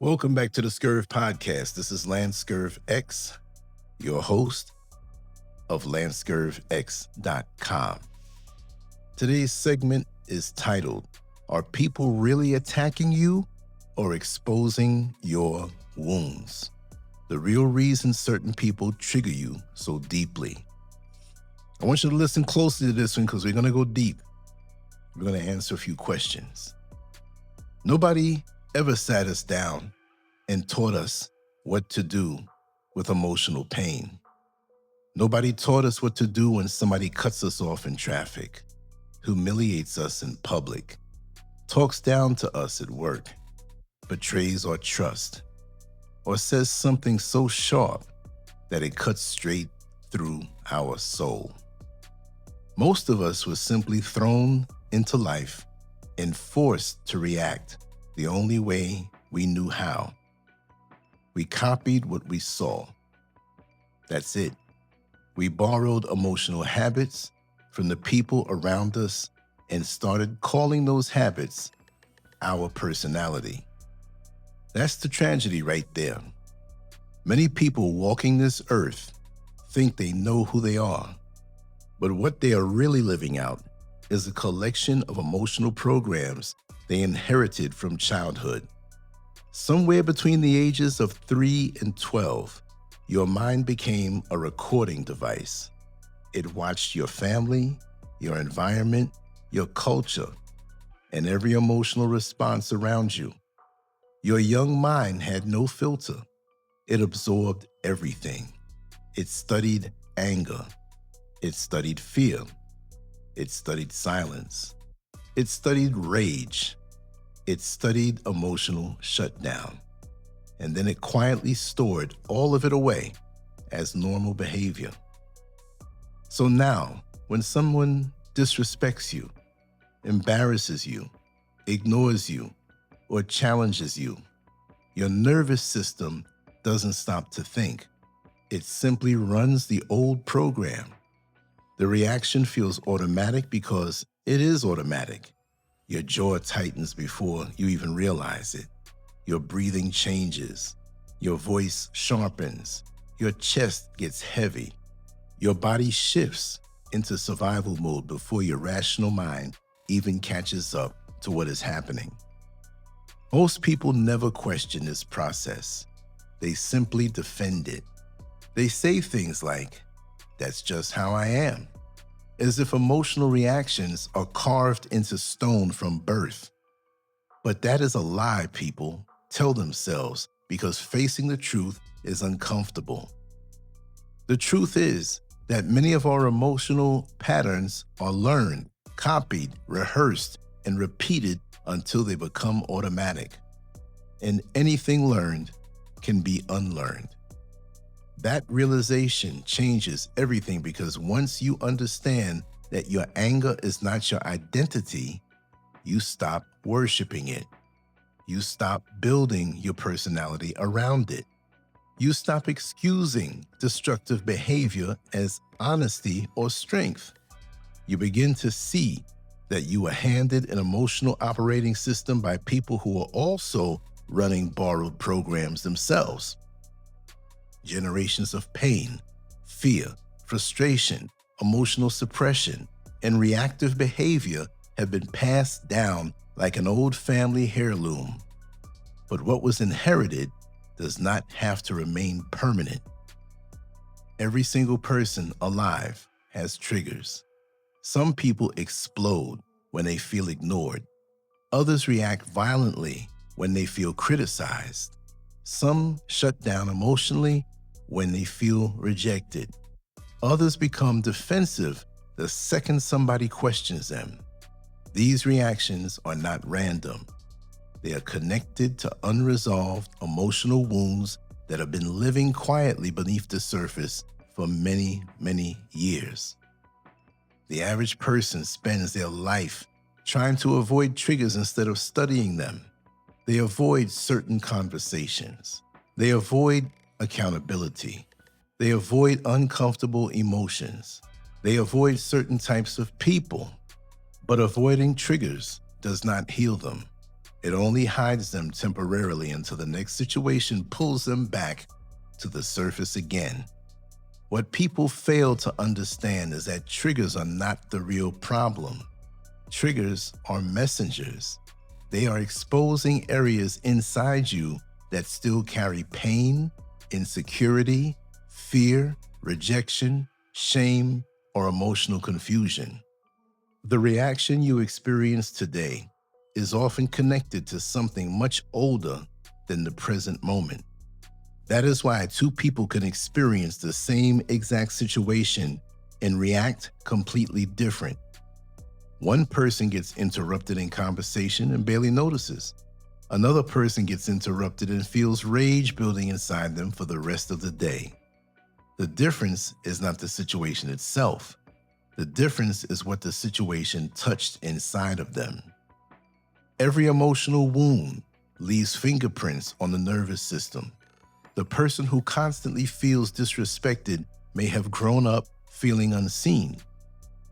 Welcome back to the Scurv Podcast. This is Lance Scurv X, your host of LanceScurvX.com. Today's segment is titled, Are People Really Attacking You or Exposing Your Wounds? The real reason certain people trigger you so deeply. I want you to listen closely to this one because we're going to go deep. We're going to answer a few questions. Nobody ever sat us down and taught us what to do with emotional pain. Nobody taught us what to do when somebody cuts us off in traffic, humiliates us in public, talks down to us at work, betrays our trust, or says something so sharp that it cuts straight through our soul. Most of us were simply thrown into life and forced to react the only way we knew how. We copied what we saw. That's it. We borrowed emotional habits from the people around us and started calling those habits our personality. That's the tragedy right there. Many people walking this earth think they know who they are, but what they are really living out is a collection of emotional programs they inherited from childhood. Somewhere between the ages of 3 and 12, your mind became a recording device. It watched your family, your environment, your culture, and every emotional response around you. Your young mind had no filter. It absorbed everything. It studied anger. It studied fear. It studied silence. It studied rage. It studied emotional shutdown. And then it quietly stored all of it away as normal behavior. So now, when someone disrespects you, embarrasses you, ignores you, or challenges you, your nervous system doesn't stop to think. It simply runs the old program. The reaction feels automatic because it is automatic. Your jaw tightens before you even realize it. Your breathing changes. Your voice sharpens. Your chest gets heavy. Your body shifts into survival mode before your rational mind even catches up to what is happening. Most people never question this process. They simply defend it. They say things like, "That's just how I am," as if emotional reactions are carved into stone from birth. But that is a lie people tell themselves because facing the truth is uncomfortable. The truth is that many of our emotional patterns are learned, copied, rehearsed, and repeated until they become automatic. And anything learned can be unlearned. That realization changes everything because once you understand that your anger is not your identity, you stop worshiping it. You stop building your personality around it. You stop excusing destructive behavior as honesty or strength. You begin to see that you were handed an emotional operating system by people who are also running borrowed programs themselves. Generations of pain, fear, frustration, emotional suppression, and reactive behavior have been passed down like an old family heirloom. But what was inherited does not have to remain permanent. Every single person alive has triggers. Some people explode when they feel ignored. Others react violently when they feel criticized. Some shut down emotionally when they feel rejected. Others become defensive the second somebody questions them. These reactions are not random. They are connected to unresolved emotional wounds that have been living quietly beneath the surface for many, many years. The average person spends their life trying to avoid triggers instead of studying them. They avoid certain conversations. They avoid accountability. They avoid uncomfortable emotions. They avoid certain types of people. But avoiding triggers does not heal them. It only hides them temporarily until the next situation pulls them back to the surface again. What people fail to understand is that triggers are not the real problem. Triggers are messengers. They are exposing areas inside you that still carry pain, insecurity, fear, rejection, shame, or emotional confusion. The reaction you experience today is often connected to something much older than the present moment. That is why two people can experience the same exact situation and react completely different. One person gets interrupted in conversation and barely notices. Another person gets interrupted and feels rage building inside them for the rest of the day. The difference is not the situation itself. The difference is what the situation touched inside of them. Every emotional wound leaves fingerprints on the nervous system. The person who constantly feels disrespected may have grown up feeling unseen.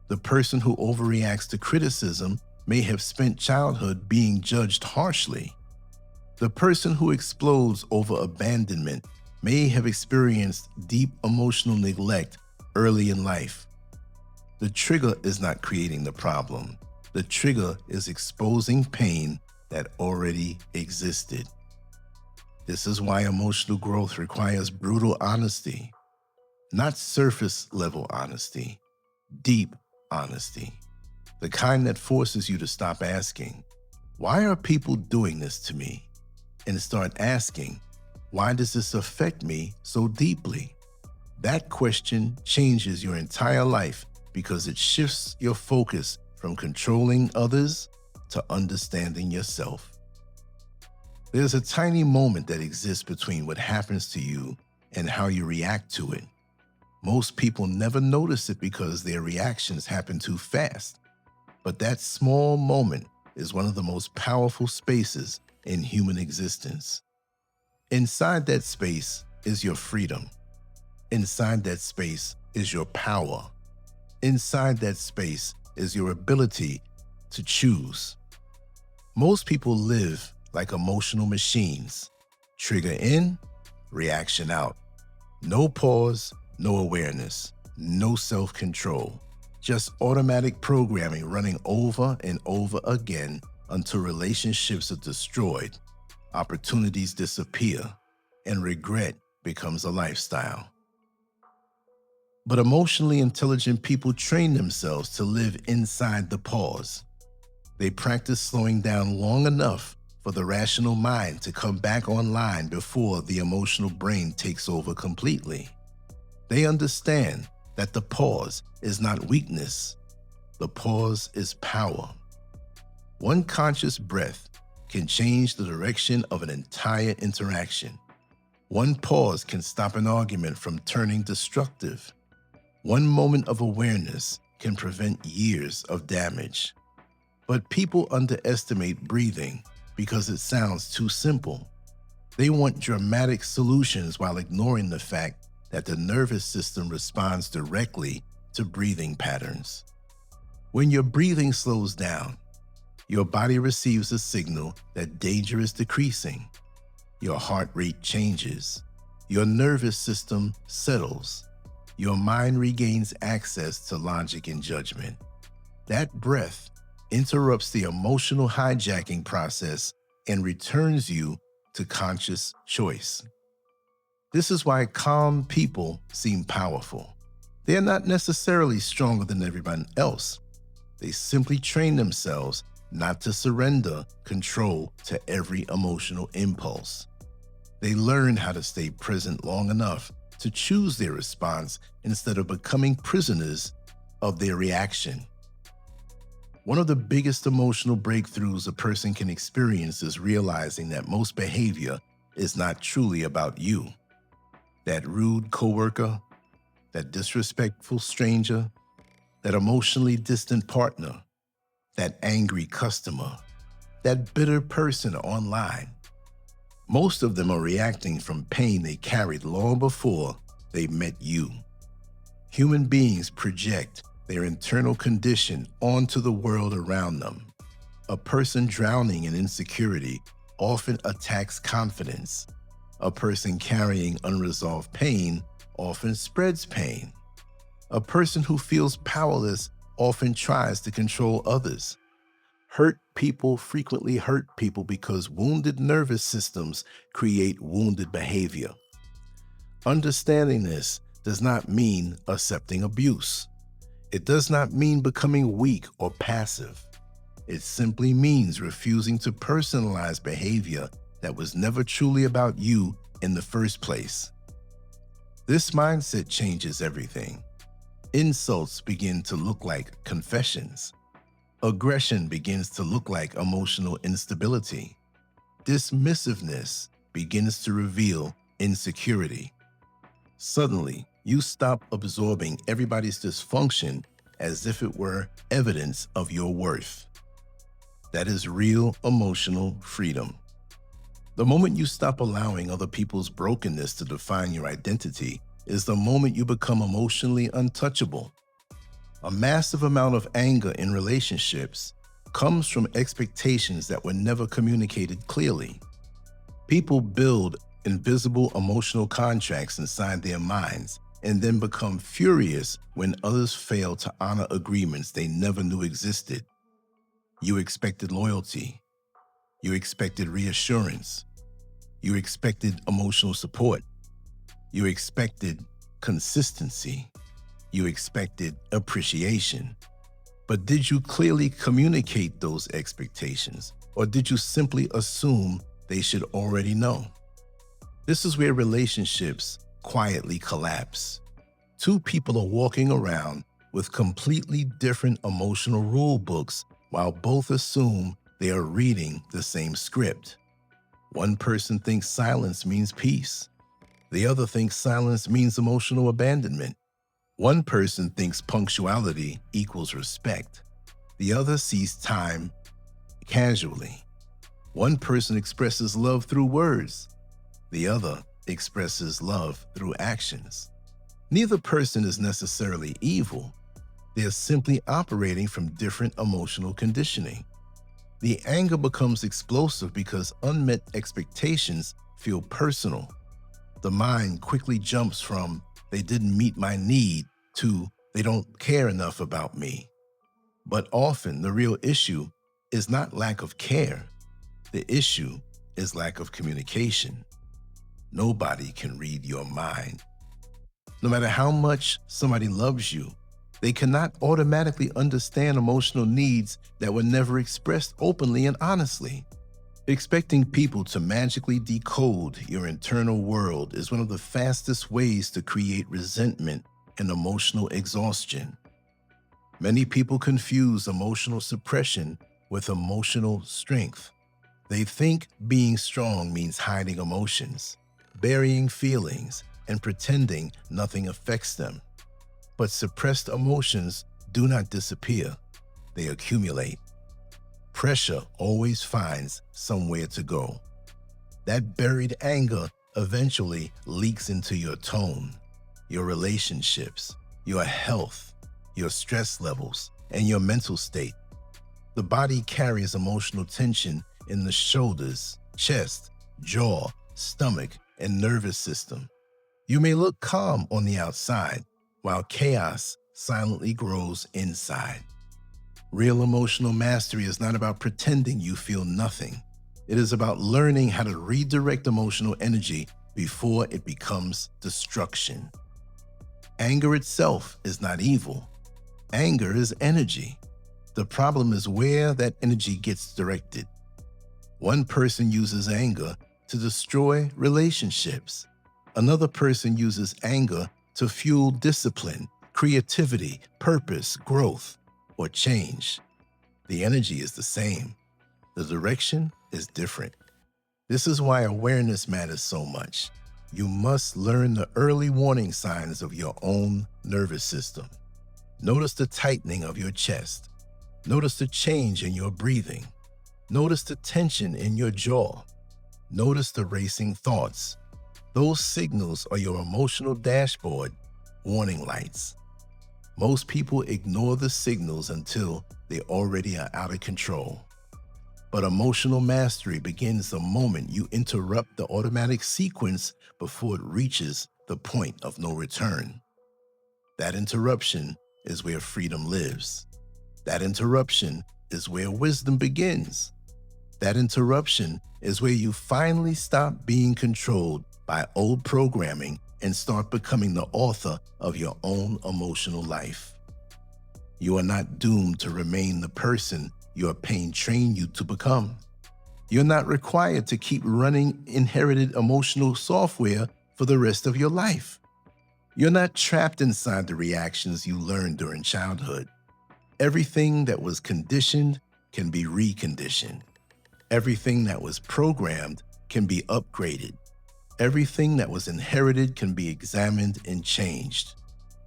The person who overreacts to criticism may have spent childhood being judged harshly. The person who explodes over abandonment may have experienced deep emotional neglect early in life. The trigger is not creating the problem. The trigger is exposing pain that already existed. This is why emotional growth requires brutal honesty, not surface level honesty, deep honesty. The kind that forces you to stop asking, why are people doing this to me? And start asking, why does this affect me so deeply? That question changes your entire life because it shifts your focus from controlling others to understanding yourself. There's a tiny moment that exists between what happens to you and how you react to it. Most people never notice it because their reactions happen too fast. But that small moment is one of the most powerful spaces in human existence. Inside that space is your freedom. Inside that space is your power. Inside that space is your ability to choose. Most people live like emotional machines. Trigger in, reaction out. No pause, no awareness, no self-control. Just automatic programming running over and over again until relationships are destroyed, opportunities disappear, and regret becomes a lifestyle. But emotionally intelligent people train themselves to live inside the pause. They practice slowing down long enough for the rational mind to come back online before the emotional brain takes over completely. They understand that the pause is not weakness. The pause is power. One conscious breath can change the direction of an entire interaction. One pause can stop an argument from turning destructive. One moment of awareness can prevent years of damage. But people underestimate breathing because it sounds too simple. They want dramatic solutions while ignoring the fact that the nervous system responds directly to breathing patterns. When your breathing slows down, your body receives a signal that danger is decreasing. Your heart rate changes. Your nervous system settles. Your mind regains access to logic and judgment. That breath interrupts the emotional hijacking process and returns you to conscious choice. This is why calm people seem powerful. They are not necessarily stronger than everyone else. They simply train themselves not to surrender control to every emotional impulse. They learn how to stay present long enough to choose their response instead of becoming prisoners of their reaction. One of the biggest emotional breakthroughs a person can experience is realizing that most behavior is not truly about you. That rude coworker, that disrespectful stranger, that emotionally distant partner, that angry customer, that bitter person online. Most of them are reacting from pain they carried long before they met you. Human beings project their internal condition onto the world around them. A person drowning in insecurity often attacks confidence. A person carrying unresolved pain often spreads pain. A person who feels powerless often tries to control others. Hurt people frequently hurt people because wounded nervous systems create wounded behavior. Understanding this does not mean accepting abuse. It does not mean becoming weak or passive. It simply means refusing to personalize behavior that was never truly about you in the first place. This mindset changes everything. Insults begin to look like confessions. Aggression begins to look like emotional instability. Dismissiveness begins to reveal insecurity. Suddenly, you stop absorbing everybody's dysfunction as if it were evidence of your worth. That is real emotional freedom. The moment you stop allowing other people's brokenness to define your identity is the moment you become emotionally untouchable. A massive amount of anger in relationships comes from expectations that were never communicated clearly. People build invisible emotional contracts inside their minds and then become furious when others fail to honor agreements they never knew existed. You expected loyalty. You expected reassurance. You expected emotional support. You expected consistency. You expected appreciation. But did you clearly communicate those expectations, or did you simply assume they should already know? This is where relationships quietly collapse. Two people are walking around with completely different emotional rule books while both assume they are reading the same script. One person thinks silence means peace. The other thinks silence means emotional abandonment. One person thinks punctuality equals respect. The other sees time casually. One person expresses love through words. The other expresses love through actions. Neither person is necessarily evil. They are simply operating from different emotional conditioning. The anger becomes explosive because unmet expectations feel personal. The mind quickly jumps from "they didn't meet my need" to "they don't care enough about me." But often the real issue is not lack of care. The issue is lack of communication. Nobody can read your mind. No matter how much somebody loves you, they cannot automatically understand emotional needs that were never expressed openly and honestly. Expecting people to magically decode your internal world is one of the fastest ways to create resentment and emotional exhaustion. Many people confuse emotional suppression with emotional strength. They think being strong means hiding emotions, burying feelings, and pretending nothing affects them. But suppressed emotions do not disappear, they accumulate. Pressure always finds somewhere to go. That buried anger eventually leaks into your tone, your relationships, your health, your stress levels, and your mental state. The body carries emotional tension in the shoulders, chest, jaw, stomach, and nervous system. You may look calm on the outside, while chaos silently grows inside. Real emotional mastery is not about pretending you feel nothing. It is about learning how to redirect emotional energy before it becomes destruction. Anger itself is not evil. Anger is energy. The problem is where that energy gets directed. One person uses anger to destroy relationships. Another person uses anger to fuel discipline, creativity, purpose, growth, or change. The energy is the same. The direction is different. This is why awareness matters so much. You must learn the early warning signs of your own nervous system. Notice the tightening of your chest. Notice the change in your breathing. Notice the tension in your jaw. Notice the racing thoughts. Those signals are your emotional dashboard warning lights. Most people ignore the signals until they already are out of control. But emotional mastery begins the moment you interrupt the automatic sequence before it reaches the point of no return. That interruption is where freedom lives. That interruption is where wisdom begins. That interruption is where you finally stop being controlled by old programming and start becoming the author of your own emotional life. You are not doomed to remain the person your pain trained you to become. You're not required to keep running inherited emotional software for the rest of your life. You're not trapped inside the reactions you learned during childhood. Everything that was conditioned can be reconditioned. Everything that was programmed can be upgraded. Everything that was inherited can be examined and changed.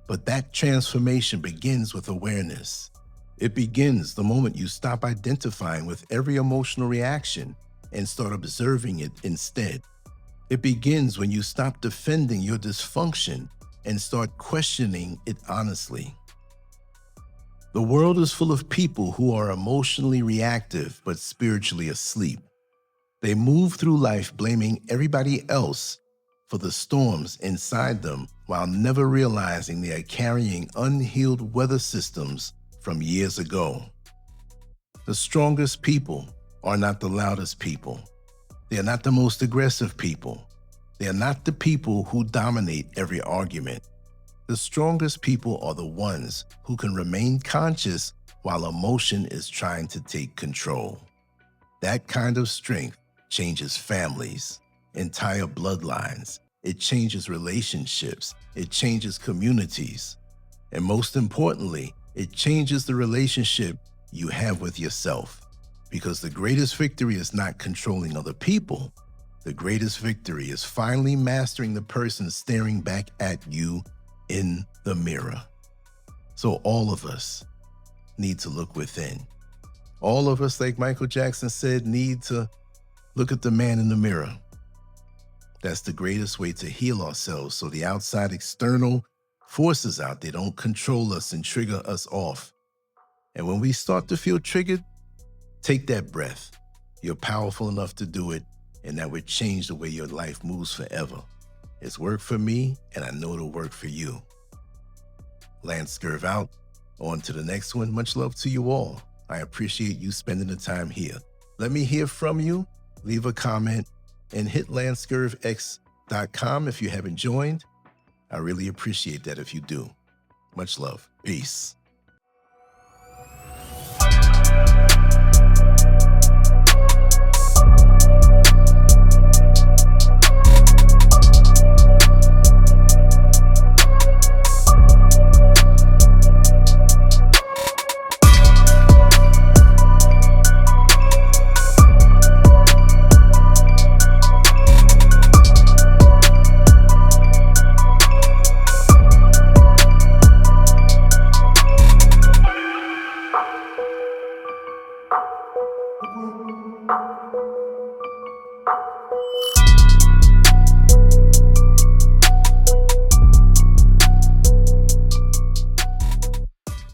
But that transformation begins with awareness. It begins the moment you stop identifying with every emotional reaction and start observing it instead. It begins when you stop defending your dysfunction and start questioning it honestly. The world is full of people who are emotionally reactive but spiritually asleep. They move through life blaming everybody else for the storms inside them while never realizing they are carrying unhealed weather systems from years ago. The strongest people are not the loudest people. They are not the most aggressive people. They are not the people who dominate every argument. The strongest people are the ones who can remain conscious while emotion is trying to take control. That kind of strength changes families, entire bloodlines. It changes relationships. It changes communities. And most importantly, it changes the relationship you have with yourself. Because the greatest victory is not controlling other people. The greatest victory is finally mastering the person staring back at you in the mirror. So all of us need to look within. All of us, like Michael Jackson said, need to look at the man in the mirror. That's the greatest way to heal ourselves so the outside external forces out there don't control us and trigger us off. And when we start to feel triggered, take that breath. You're powerful enough to do it, and that would change the way your life moves forever. It's worked for me, and I know it'll work for you. Lance Scurv out. On to the next one. Much love to you all. I appreciate you spending the time here. Let me hear from you. Leave a comment and hit lancescurvx.com if you haven't joined. I really appreciate that if you do. Much love. Peace.